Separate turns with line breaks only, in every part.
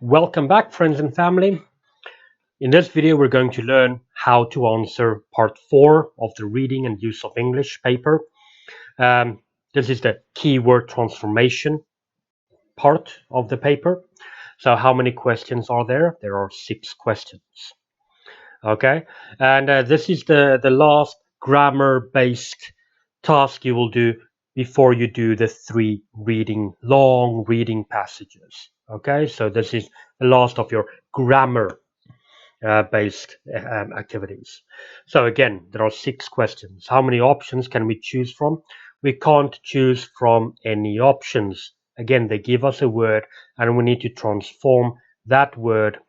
Welcome back, friends and family. In this video, we're going to learn how to answer part 4 of the Reading and Use of English paper. This is the keyword transformation part of the paper. So how many questions are there? There are 6 questions. Okay, and this is the last grammar-based task you will do before you do the 3 long reading passages. Okay, so this is the last of your grammar based activities. So again, there are 6 questions. How many options can we choose from? We can't choose from any options. Again, they give us a word and we need to transform that word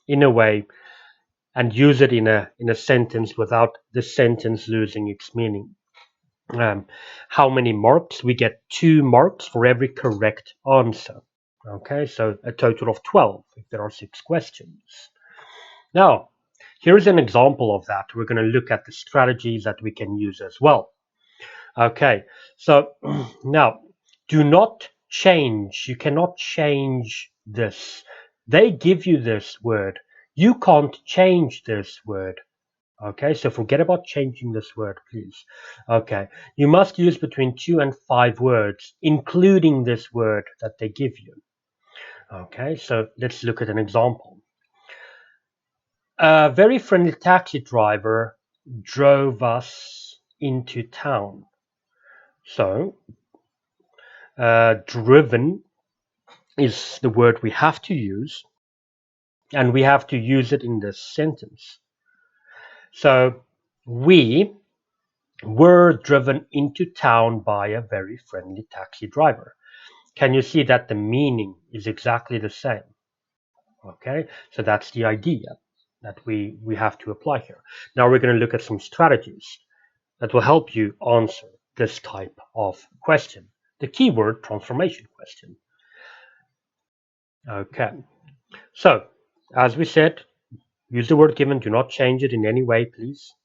in a way and use it in a sentence without the sentence losing its meaning. How many marks? We get 2 marks for every correct answer. Okay, so a total of 12 if there are 6 questions. Now, here's an example of that. We're going to look at the strategies that we can use as well. Okay, so now do not change. You cannot change this. They give you this word. You can't change this word. Okay, so forget about changing this word, please. Okay, you must use between 2 and 5 words, including this word that they give you. Okay, so let's look at an example. A very friendly taxi driver drove us into town. So, driven is the word we have to use, and we have to use it in this sentence. So, we were driven into town by a very friendly taxi driver. Can you see that the meaning is exactly the same? Okay, so that's the idea that we have to apply here. Now we're going to look at some strategies that will help you answer this type of question, the keyword transformation question. Okay, so as we said, use the word given, do not change it in any way, please.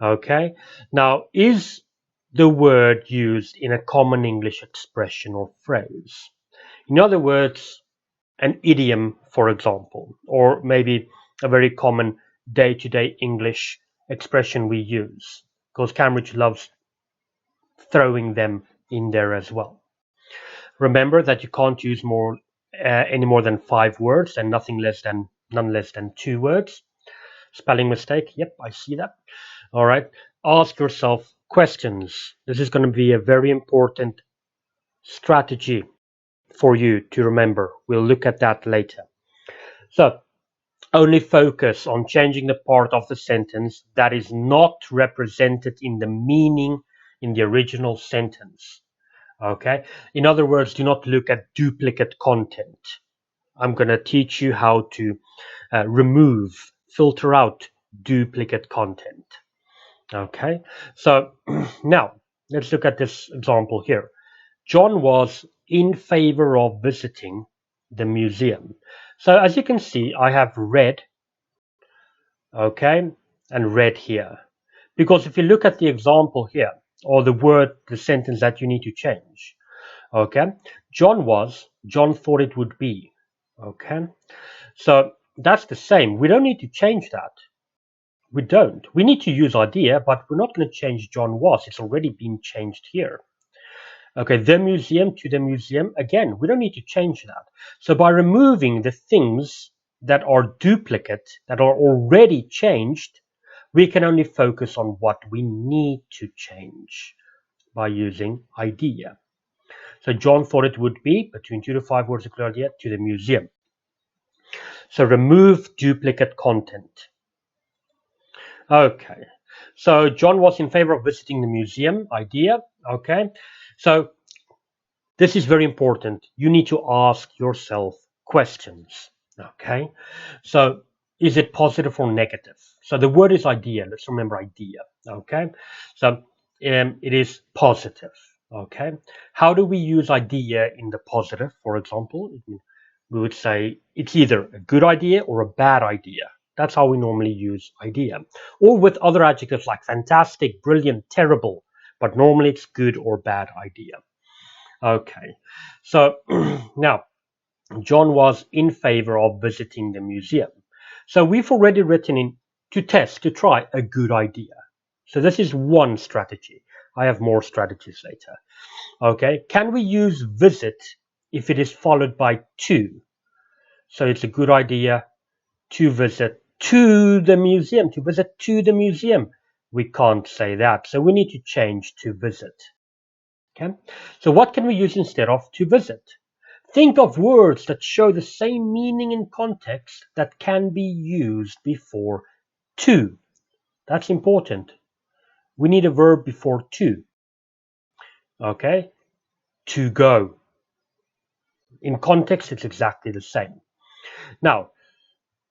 Okay, now is the word used in a common English expression or phrase? In other words, an idiom, for example, or maybe a very common day-to-day English expression we use, because Cambridge loves throwing them in there as well. Remember that you can't use any more than 5 words and none less than 2 words. Spelling mistake, yep, I see that. All right, ask yourself questions. This is going to be a very important strategy for you to remember. We'll look at that later. So only focus on changing the part of the sentence that is not represented in the meaning in the original sentence. Okay, in other words, do not look at duplicate content. I'm going to teach you how to filter out duplicate content. Okay, so now let's look at this example here. John was in favor of visiting the museum. So as you can see, I have read, okay, and read here. Because if you look at the example here, or the sentence that you need to change, okay, John thought it would be, okay. So that's the same. We don't need to change that. We don't. We need to use idea, but we're not going to change John was. It's already been changed here. Okay, the museum to the museum. Again, we don't need to change that. So by removing the things that are duplicate, that are already changed, we can only focus on what we need to change by using idea. So John thought it would be, between 2 to 5 words of clear idea, to the museum. So remove duplicate content. Okay, so John was in favor of visiting the museum, idea. Okay, so this is very important. You need to ask yourself questions. Okay, so is it positive or negative? So the word is idea. Let's remember idea. Okay, so it is positive. Okay, how do we use idea in the positive? For example, we would say it's either a good idea or a bad idea. That's how we normally use idea. Or with other adjectives like fantastic, brilliant, terrible, but normally it's good or bad idea. Okay, so now John was in favor of visiting the museum. So we've already written in to test, to try, a good idea. So this is one strategy. I have more strategies later. Okay, can we use visit if it is followed by to? So it's a good idea to visit to the museum, to visit to the museum. We can't say that, so we need to change to visit. Okay, so what can we use instead of to visit? Think of words that show the same meaning in context that can be used before to. That's important. We need a verb before to. Okay, to go. In context, it's exactly the same. Now,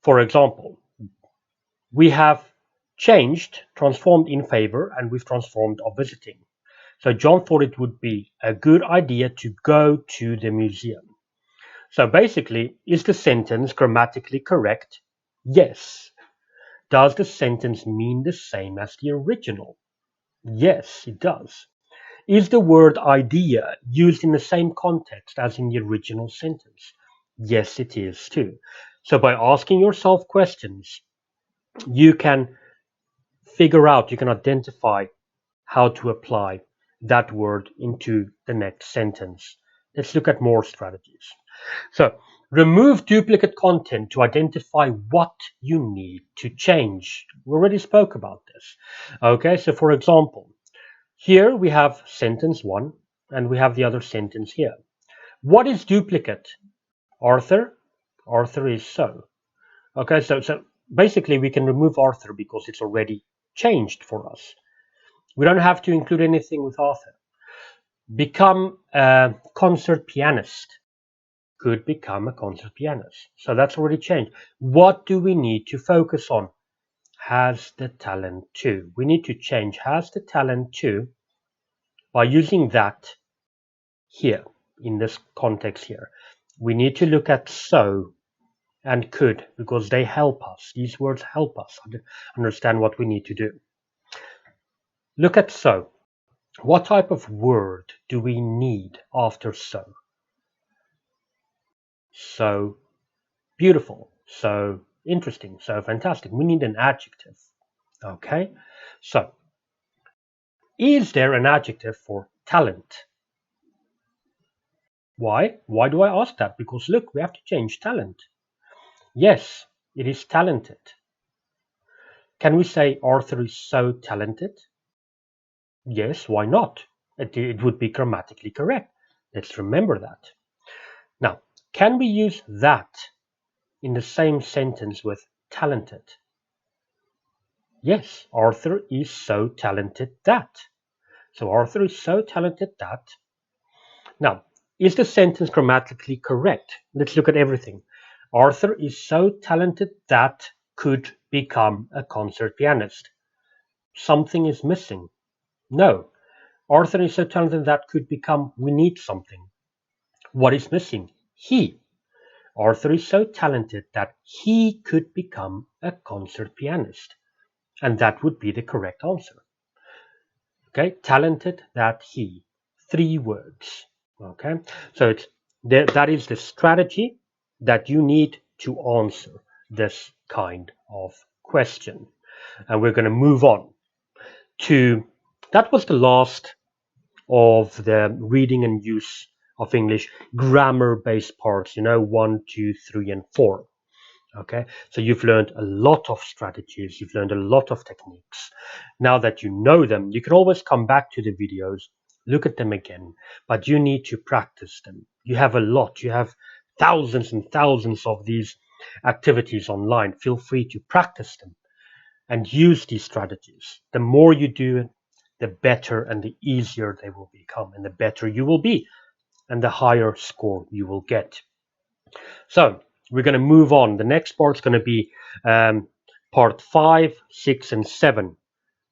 for example, we have changed, transformed in favor, and we've transformed of visiting. So John thought it would be a good idea to go to the museum. So basically, is the sentence grammatically correct? Yes. Does the sentence mean the same as the original? Yes, it does. Is the word idea used in the same context as in the original sentence? Yes, it is too. So by asking yourself questions, you can figure out, you can identify how to apply that word into the next sentence. Let's look at more strategies. So remove duplicate content to identify what you need to change. We already spoke about this. Okay, so for example, here we have sentence 1 and we have the other sentence here. What is duplicate? Arthur? Arthur is so. Okay, so basically we can remove Arthur because it's already changed for us. We don't have to include anything with Arthur. Become a concert pianist. Could become a concert pianist. So that's already changed. What do we need to focus on? Has the talent to. We need to change has the talent to by using that here in this context here. We need to look at so and could because they help us. These words help us understand what we need to do. Look at so. What type of word do we need after so? So beautiful, so interesting, so fantastic. We need an adjective. Okay, so is there an adjective for talent? Why? Why do I ask that? Because look, we have to change talent. Yes, it is talented. Can we say Arthur is so talented? Yes, why not? It would be grammatically correct. Let's remember that. Now, can we use that in the same sentence with talented? Yes, Arthur is so talented that. So Arthur is so talented that. Now, is the sentence grammatically correct? Let's look at everything. Arthur is so talented that could become a concert pianist. Something is missing. No. Arthur is so talented that could become, we need something. What is missing? He. Arthur is so talented that he could become a concert pianist. And that would be the correct answer. Okay, talented that he. 3 words. Okay, so that is the strategy that you need to answer this kind of question. And we're going to move on to, that was the last of the reading and use of English grammar-based parts, 1, 2, 3, and 4. Okay, so you've learned a lot of strategies, you've learned a lot of techniques. Now that you know them, you can always come back to the videos, look at them again, but you need to practice them. You have a lot, you have thousands and thousands of these activities online. Feel free to practice them and use these strategies. The more you do it, the better and the easier they will become, and the better you will be, and the higher score you will get. So we're going to move on. The next part is going to be part 5, 6, and 7.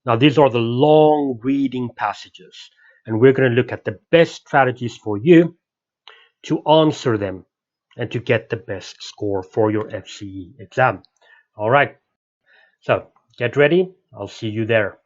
Now these are the long reading passages, and we're going to look at the best strategies for you to answer them and to get the best score for your FCE exam. All right, so get ready. I'll see you there.